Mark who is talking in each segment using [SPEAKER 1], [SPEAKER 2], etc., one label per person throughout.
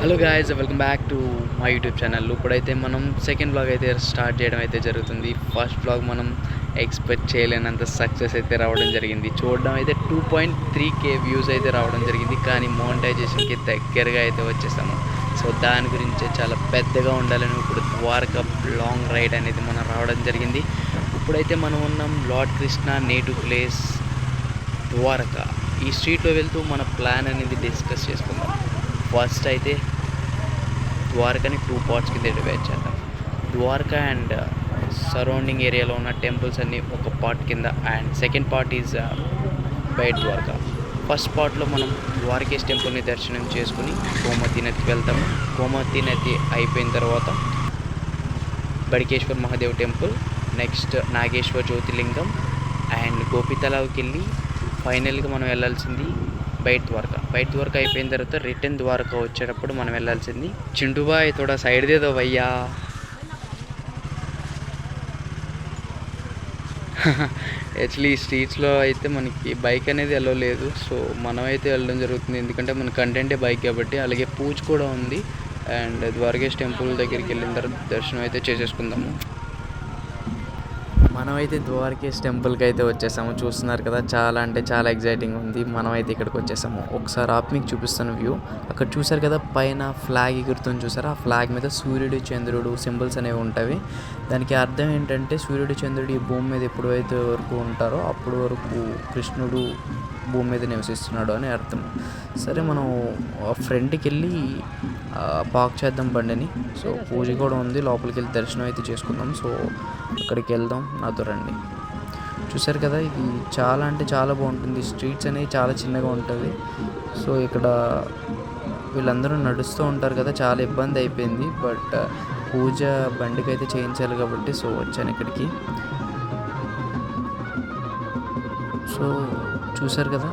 [SPEAKER 1] Hello guys, welcome back to my YouTube channel. ఇప్పుడైతే మనం second blog అయితే start చేయడం అయితే జరుగుతుంది. ఫస్ట్ బ్లాగ్ మనం ఎక్స్పెక్ట్ చేయలేనంత సక్సెస్ అయితే రావడం జరిగింది. చూడడం అయితే 2.3K వ్యూస్ అయితే రావడం జరిగింది. కానీ మోనిటైజేషన్కి దగ్గరగా అయితే వచ్చేసాము. సో దాని గురించే చాలా పెద్దగా ఉండాలని ఇప్పుడు ద్వారకా లాంగ్ రైడ్ అనేది మనం రావడం జరిగింది. ఇప్పుడైతే మనం ఉన్నాం lord Krishna native place Dwarka. ఈ స్ట్రీట్లో వెళ్తూ మన ప్లాన్ అనేది డిస్కస్ చేసుకుందాం. ఫస్ట్ అయితే ద్వారకాని 2 పార్ట్స్ కింద డివైడ్ చేద్దాం. ద్వారకా అండ్ సరౌండింగ్ ఏరియాలో ఉన్న టెంపుల్స్ అన్నీ ఒక పార్ట్ కింద, అండ్ సెకండ్ పార్ట్ ఈజ్ బయట ద్వారకా. ఫస్ట్ పార్ట్లో మనం ద్వారకేష్ టెంపుల్ని దర్శనం చేసుకుని గోమతి నదికి వెళ్తాము. గోమతి నది అయిపోయిన తర్వాత బడికేశ్వర్ మహాదేవ్ టెంపుల్, నెక్స్ట్ నాగేశ్వర్ జ్యోతిర్లింగం అండ్ గోపితలాకి వెళ్ళి ఫైనల్గా మనం వెళ్ళాల్సింది బయట ద్వారకా అయిపోయిన తర్వాత రిటర్న్ ద్వారకా వచ్చేటప్పుడు మనం వెళ్ళాల్సింది చింటూబాయ్ తోడా సైడ్ దేదో భయ్యా. యాక్చువల్లీ ఈ స్ట్రీట్స్లో అయితే మనకి బైక్ అనేది ఎల్లో లేదు, సో మనం అయితే వెళ్ళడం జరుగుతుంది. ఎందుకంటే మన కంటెంటే బైక్ కాబట్టి. అలాగే పూజ కూడా ఉంది, అండ్ ద్వారకేష్ టెంపుల్ దగ్గరికి వెళ్ళిన తర్వాత దర్శనం అయితే చేసేసుకుందాము. మనమైతే ద్వారకేష్ టెంపుల్కి అయితే వచ్చేసాము. చూస్తున్నారు కదా, చాలా అంటే చాలా ఎగ్జైటింగ్ ఉంది. మనమైతే ఇక్కడికి వచ్చేసాము. ఒకసారి మీకు చూపిస్తాను వ్యూ. అక్కడ చూసారు కదా, పైన ఫ్లాగ్ ఎగురుతుంది చూసారా. ఆ ఫ్లాగ్ మీద సూర్యుడు చంద్రుడు సింబల్స్ అనేవి ఉంటాయి. దానికి అర్థం ఏంటంటే సూర్యుడు చంద్రుడు ఈ భూమి మీద ఎప్పుడైతే వరకు ఉంటారో అప్పుడు వరకు కృష్ణుడు భూమి మీద నివసిస్తున్నాడు అని అర్థం. సరే, మనం ఫ్రంట్కి వెళ్ళి పార్క్ చేద్దాం బండిని. సో పూజ కూడా ఉంది, లోపలికి వెళ్ళి దర్శనం అయితే చేసుకుందాం. సో అక్కడికి వెళ్దాం, నాతో రండి. చూసారు కదా, ఇది చాలా అంటే చాలా బాగుంటుంది. స్ట్రీట్స్ అనేవి చాలా చిన్నగా ఉంటుంది. సో ఇక్కడ వీళ్ళందరూ నడుస్తూ ఉంటారు కదా, చాలా ఇబ్బంది అయిపోయింది. బట్ పూజ బండికి అయితే చేయించాలి కాబట్టి సో వచ్చాను ఇక్కడికి. సో చూసారు కదా,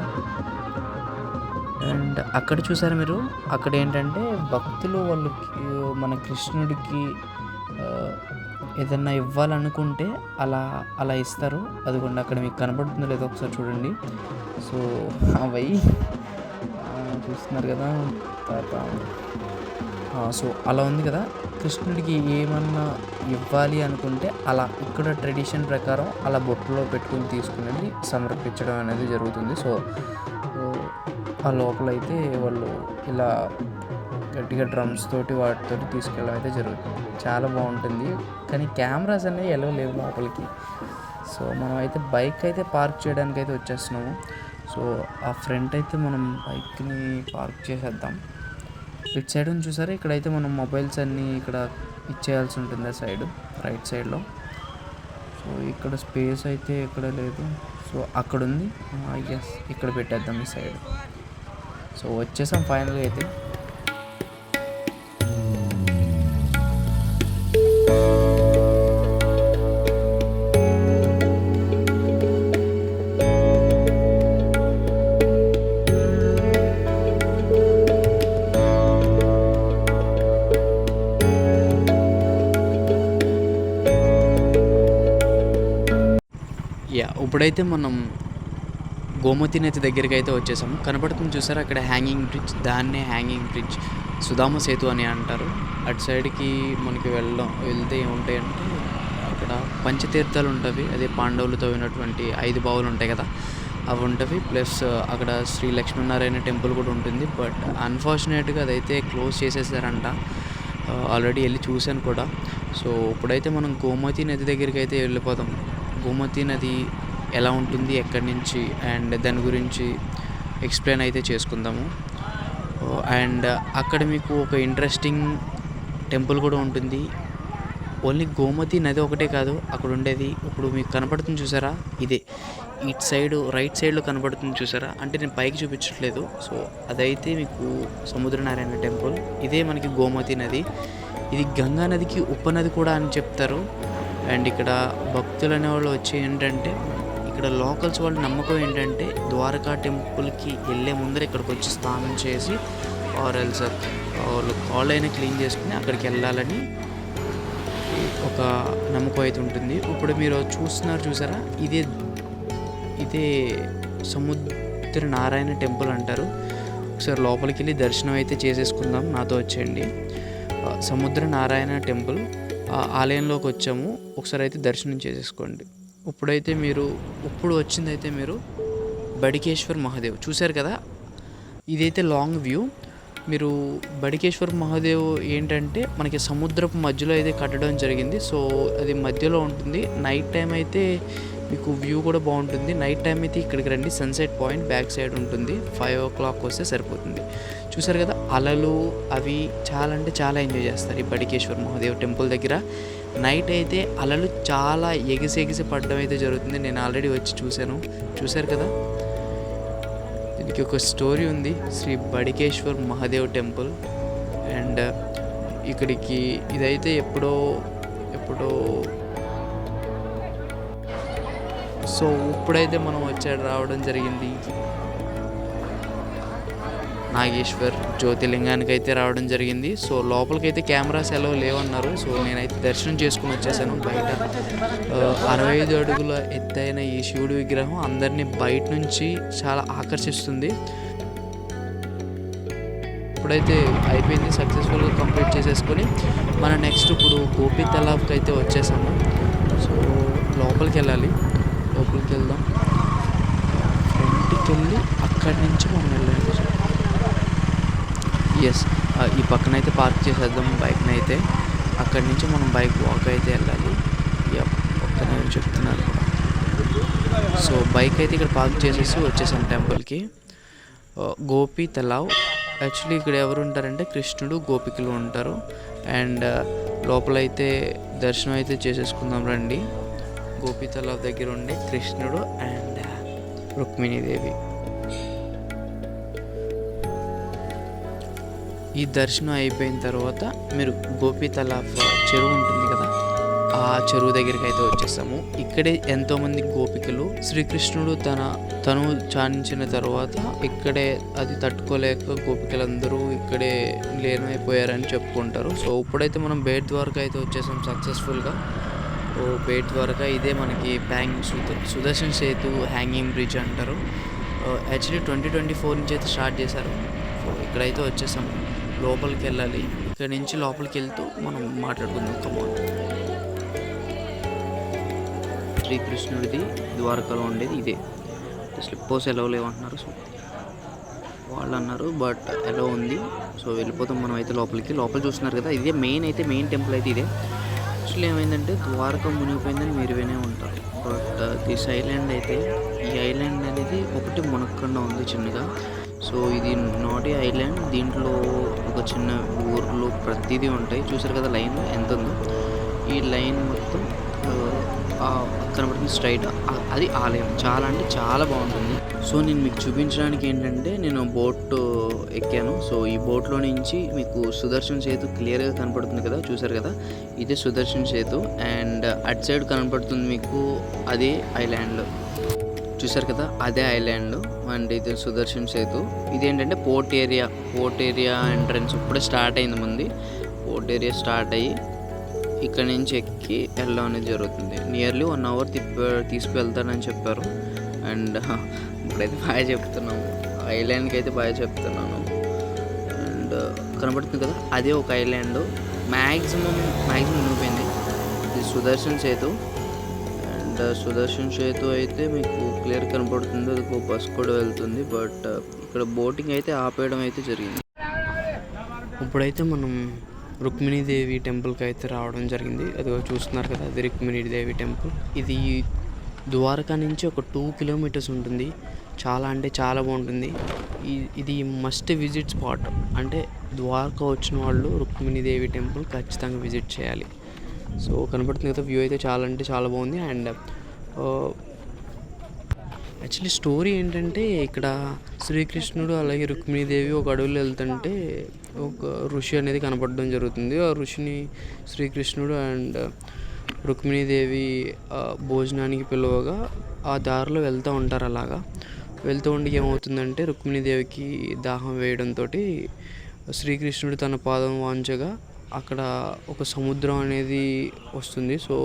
[SPEAKER 1] అండ్ అక్కడ చూసారు మీరు, అక్కడ ఏంటంటే భక్తులు వాళ్ళకి మన కృష్ణుడికి ఏదన్నా ఇవ్వాలనుకుంటే అలా అలా ఇస్తారు. అదిగోండి అక్కడ మీకు కనపడుతుందో లేదో ఒకసారి చూడండి. సో అవి చూస్తున్నారు కదా తర్వాత. సో అలా ఉంది కదా, కృష్ణుడికి ఏమన్నా ఇవ్వాలి అనుకుంటే అలా ఇక్కడ ట్రెడిషన్ ప్రకారం అలా బొట్టులో పెట్టుకుని తీసుకునేది సమర్పించడం అనేది జరుగుతుంది. సో ఆ లోపల అయితే వాళ్ళు ఇలా గట్టిగా డ్రమ్స్ తోటి వాటితో తీసుకెళ్ళడం అయితే జరుగుతుంది. చాలా బాగుంటుంది. కానీ కెమెరాస్ అనేవి ఎలా లేవు లోపలికి. సో మనం అయితే బైక్ అయితే పార్క్ చేయడానికి అయితే వచ్చేస్తున్నాము. సో ఆ ఫ్రంట్ అయితే మనం బైక్ని పార్క్ చేసేద్దాం. ఇటు సైడ్ ఉంది చూసారా, ఇక్కడైతే మనం మొబైల్స్ అన్నీ ఇక్కడ ఇచ్చేయాల్సి ఉంటుంది ఆ సైడ్, రైట్ సైడ్లో. సో ఇక్కడ స్పేస్ అయితే ఎక్కడ లేదు. సో అక్కడ ఉంది, ఎస్ ఇక్కడ పెట్టేద్దాం ఈ సైడ్. సో వచ్చేసాం ఫైనల్గా అయితే. ఇప్పుడైతే మనం గోమతి నది దగ్గరికి అయితే వచ్చేసాము. కనపడుతుంది చూసారా అక్కడ హ్యాంగింగ్ బ్రిడ్జ్, దాన్నే హ్యాంగింగ్ బ్రిడ్జ్ సుధామ సేతు అని అంటారు. అటు సైడ్కి మనకి వెళ్తే ఏముంటాయంటే అక్కడ పంచతీర్థాలు ఉంటాయి. అదే పాండవులు తవ్వినటువంటి 5 బావులు ఉంటాయి కదా, అవి ఉంటాయి. ప్లస్ అక్కడ శ్రీ లక్ష్మీనారాయణ టెంపుల్ కూడా ఉంటుంది. బట్ అన్ఫార్చునేట్గా అదైతే క్లోజ్ చేసేసారంట. ఆల్రెడీ వెళ్ళి చూశాను కూడా. సో ఇప్పుడైతే మనం గోమతి నది దగ్గరికి అయితే వెళ్ళిపోతాం. గోమతి నది ఎలా ఉంటుంది, ఎక్కడి నుంచి, అండ్ దాని గురించి ఎక్స్ప్లెయిన్ అయితే చేసుకుందాము. అండ్ అక్కడ మీకు ఒక ఇంట్రెస్టింగ్ టెంపుల్ కూడా ఉంటుంది. ఓన్లీ గోమతి నది ఒకటే కాదు అక్కడ ఉండేది. ఇప్పుడు మీకు కనపడుతుంది చూసారా, ఇదే ఇటు సైడ్ రైట్ సైడ్లో కనపడుతుంది చూసారా, అంటే నేను పైకి చూపించట్లేదు. సో అదైతే మీకు సముద్రనారాయణ టెంపుల్. ఇదే మనకి గోమతి నది. ఇది గంగా నదికి ఉపనది కూడా అని చెప్తారు. అండ్ ఇక్కడ భక్తులు అనేవాళ్ళు వచ్చి ఏంటంటే, ఇక్కడ లోకల్స్ వాళ్ళ నమ్మకం ఏంటంటే ద్వారకా టెంపుల్కి వెళ్ళే ముందర ఇక్కడికి వచ్చి స్నానం చేసి ఆర్ఎల్స్ వాళ్ళు కాల్ అయినా క్లీన్ చేసుకుని అక్కడికి వెళ్ళాలని ఒక నమ్మకం అయితే ఉంటుంది. ఇప్పుడు మీరు చూస్తున్నారు చూసారా, ఇదే సముద్ర నారాయణ టెంపుల్ అంటారు. ఒకసారి లోపలికి వెళ్ళి దర్శనం అయితే చేసేసుకుందాం, నాతో వచ్చేయండి. సముద్ర నారాయణ టెంపుల్ ఆలయంలోకి వచ్చాము. ఒకసారి అయితే దర్శనం చేసేసుకోండి. ఇప్పుడు వచ్చిందైతే మీరు బడికేశ్వర్ మహాదేవ్ చూశారు కదా, ఇదైతే లాంగ్ వ్యూ. మీరు బడికేశ్వర్ మహాదేవ్ ఏంటంటే మనకి సముద్రపు మధ్యలో అయితే కట్టడం జరిగింది. సో అది మధ్యలో ఉంటుంది. నైట్ టైం అయితే మీకు వ్యూ కూడా బాగుంటుంది. నైట్ టైం అయితే ఇక్కడికి రండి, సన్సెట్ పాయింట్ బ్యాక్ సైడ్ ఉంటుంది. 5 o'clock వస్తే సరిపోతుంది. చూసారు కదా అలలు అవి చాలా అంటే చాలా ఎంజాయ్ చేస్తారు ఈ బడికేశ్వర్ మహాదేవ్ టెంపుల్ దగ్గర. నైట్ అయితే అలలు చాలా ఎగిసి పడడం అయితే జరుగుతుంది. నేను ఆల్రెడీ వచ్చి చూశారు కదా. దీనికి ఒక స్టోరీ ఉంది, శ్రీ బడికేశ్వర్ మహాదేవ్ టెంపుల్. అండ్ ఇక్కడికి ఇదైతే ఎప్పుడో సో ఇప్పుడైతే మనం రావడం జరిగింది నాగేశ్వర్ జ్యోతిర్లింగానికి అయితే రావడం జరిగింది. సో లోపలికైతే కెమెరాస్ ఎలా లేవన్నారు. సో నేనైతే దర్శనం చేసుకుని వచ్చేసాను. బయట 65 అడుగుల ఎత్తైన ఈ శివుడి విగ్రహం అందరినీ బయట నుంచి చాలా ఆకర్షిస్తుంది. ఇప్పుడైతే అయిపోయింది, సక్సెస్ఫుల్గా కంప్లీట్ చేసేసుకొని మన నెక్స్ట్ ఇప్పుడు గోపి తలాబ్కి అయితే వచ్చేసాము. సో లోపలికి వెళ్దాం. ఫ్రంట్కి వెళ్ళి అక్కడి నుంచి మనం వెళ్ళాలి. ఎస్, ఈ పక్కన అయితే పార్క్ చేసేద్దాం బైక్ని అయితే. అక్కడి నుంచి మనం బైక్ వాక్ అయితే వెళ్ళాలి. పక్కన చెప్తున్నారు కూడా. సో బైక్ అయితే ఇక్కడ పార్క్ చేసేసి వచ్చేసాం టెంపుల్కి. గోపి తలావ్ యాక్చువల్లీ ఇక్కడ ఎవరు ఉంటారంటే కృష్ణుడు గోపికలు ఉంటారు. అండ్ లోపలైతే దర్శనం అయితే చేసేసుకుందాం రండి. గోపి తలావ్ దగ్గర ఉండే కృష్ణుడు అండ్ రుక్మిణీదేవి. ఈ దర్శనం అయిపోయిన తర్వాత మీరు గోపి తలావ్ చెరువు ఉంటుంది కదా, ఆ చెరువు దగ్గరికి అయితే వచ్చేసాము. ఇక్కడే ఎంతోమంది గోపికలు శ్రీకృష్ణుడు తను చానించిన తర్వాత ఇక్కడే అది తట్టుకోలేక గోపికలందరూ ఇక్కడే లీనమైపోయారని చెప్పుకుంటారు. సో ఇప్పుడైతే మనం బేట్ ద్వారకా అయితే వచ్చేసాం సక్సెస్ఫుల్గా. బేట్ ద్వారకా ఇదే మనకి సుదర్శన్ సేతు హ్యాంగింగ్ బ్రిడ్జ్ అంటారు. యాక్చువల్లీ 2024 నుంచి అయితే స్టార్ట్ చేశారు. సో ఇక్కడైతే వచ్చేసాం. లోపలికి వెళ్ళాలి. ఇక్కడ నుంచి లోపలికి వెళ్తూ మనం మాట్లాడుకుందాం. కమాన్. శ్రీకృష్ణుడిది ద్వారకాలో ఉండేది ఇదే. స్లిప్ పోస్ ఎలా లేవంటున్నారు. సో వాళ్ళు అన్నారు బట్ ఎలా ఉంది. సో వెళ్ళిపోతాం మనం అయితే లోపల చూస్తున్నారు కదా, ఇదే మెయిన్ టెంపుల్ అయితే ఇదే. యాక్చువల్లీ ఏమైందంటే ద్వారకా మునిగిపోయిందని మీరు వినే ఉంటారు. బట్ దిస్ ఐలాండ్ అయితే, ఈ ఐలాండ్ అనేది ఒకటి మునక్కుండా ఉంది చిన్నగా. సో ఇది నాటి ఐలాండ్. దీంట్లో ఒక చిన్న ఊర్లు ప్రతిదీ ఉంటాయి. చూసారు కదా లైన్ ఎంత ఉందో. ఈ లైన్ మొత్తం కనబడుతుంది స్ట్రైట్, అది ఆలయం. చాలా అంటే చాలా బాగుంటుంది. సో నేను మీకు చూపించడానికి ఏంటంటే నేను బోట్ ఎక్కాను. సో ఈ బోట్లో నుంచి మీకు సుదర్శన్ సేతు క్లియర్గా కనపడుతుంది కదా, చూసారు కదా, ఇదే సుదర్శన్ సేతు. అండ్ అటు సైడ్ కనపడుతుంది మీకు అదే ఐలాండ్, చూసారు కదా, అదే ఐలాండ్. అండ్ ఇది సుదర్శన్ సేతు. ఇదేంటంటే పోర్ట్ ఏరియా ఎంట్రన్స్ ఇప్పుడే స్టార్ట్ అయింది. ముందు పోర్ట్ ఏరియా స్టార్ట్ అయ్యి ఇక్కడ నుంచి ఎక్కి వెళ్ళడం అనేది జరుగుతుంది. నియర్లీ 1 hour తీసుకువెళ్తానని చెప్పారు. అండ్ ఇప్పుడైతే బాగా చెప్తున్నాము, ఐలాండ్కి అయితే బాగా చెప్తున్నాను. అండ్ కనబడుతుంది కదా, అదే ఒక ఐలాండ్. మ్యాక్సిమం మునిగిపోయింది. ఇది సుదర్శన్ సేతు. అండ్ సుదర్శన్ సేతు అయితే మీకు క్లియర్ కనపడుతుంది. అది ఒక బస్ కూడా వెళ్తుంది. బట్ ఇక్కడ బోటింగ్ అయితే ఆపేయడం అయితే జరిగింది. ఇప్పుడైతే మనం రుక్మిణీదేవి టెంపుల్కి అయితే రావడం జరిగింది. అది చూస్తున్నారు కదా, అది రుక్మిణీదేవి టెంపుల్. ఇది ద్వారకా నుంచి ఒక 2 kilometers ఉంటుంది. చాలా అంటే చాలా బాగుంటుంది. ఇది మస్ట్ విజిట్ స్పాట్. అంటే ద్వారకా వచ్చిన వాళ్ళు రుక్మిణీదేవి టెంపుల్ ఖచ్చితంగా విజిట్ చేయాలి. సో కనపడుతుంది కదా, వ్యూ అయితే చాలా అంటే చాలా బాగుంది. అండ్ యాక్చువల్లీ స్టోరీ ఏంటంటే ఇక్కడ శ్రీకృష్ణుడు అలాగే రుక్మిణీదేవి ఒక అడవిలో వెళ్తుంటే ఒక ఋషి అనేది కనపడడం జరుగుతుంది. ఆ ఋషిని శ్రీకృష్ణుడు అండ్ రుక్మిణీదేవి భోజనానికి పిలువగా ఆ దారిలో వెళ్తూ ఉంటారు. అలాగా వెళ్తూ ఉండి ఏమవుతుందంటే రుక్మిణీదేవికి దాహం వేయడంతో శ్రీకృష్ణుడు తన పాదం వాంచగా అక్కడ ఒక సముద్రం అనేది వస్తుంది. సో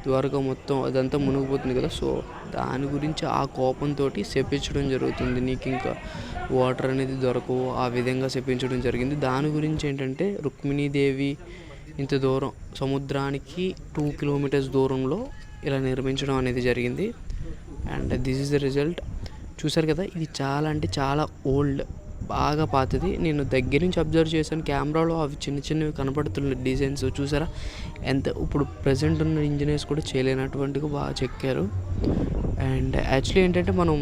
[SPEAKER 1] ద్వారకా మొత్తం అదంతా మునిగిపోతుంది కదా. సో దాని గురించి ఆ కోపంతో శపించడం జరుగుతుంది, నీకు ఇంకా వాటర్ అనేది దొరకవు, ఆ విధంగా శపించడం జరిగింది. దాని గురించి ఏంటంటే రుక్మిణీదేవి ఇంత దూరం సముద్రానికి 2 కిలోమీటర్స్ దూరంలో ఇలా నిర్మించడం అనేది జరిగింది. And this is the result. చూసారు కదా, ఇది చాలా అంటే చాలా ఓల్డ్, బాగా పాతది. నేను దగ్గర నుంచి అబ్జర్వ్ చేశాను, కెమెరాలో అవి చిన్న చిన్నవి కనపడుతున్న డిజైన్స్ చూసారా ఎంత. ఇప్పుడు ప్రజెంట్ ఉన్న ఇంజనీర్స్ కూడా చేయలేనటువంటిగా బాగా చెక్కారు. అండ్ యాక్చువల్లీ ఏంటంటే మనం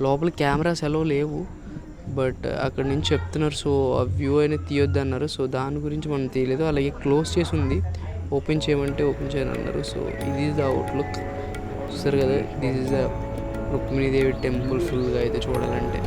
[SPEAKER 1] లోపల కెమెరాస్ ఎలా లేవు, బట్ అక్కడ నుంచి చెప్తున్నారు. సో ఆ వ్యూ అనేది తీయొద్దు అన్నారు. సో దాని గురించి మనం తీయలేదు. అలాగే క్లోజ్ చేసి ఉంది, ఓపెన్ చేయమంటే ఓపెన్ చేయని అన్నారు. సో ఇది ఈజ్ ద అవుట్లుక్. చూస్తారు కదా, this is the Rukmini Devi temple ఫుల్గా అయితే చూడాలంటే.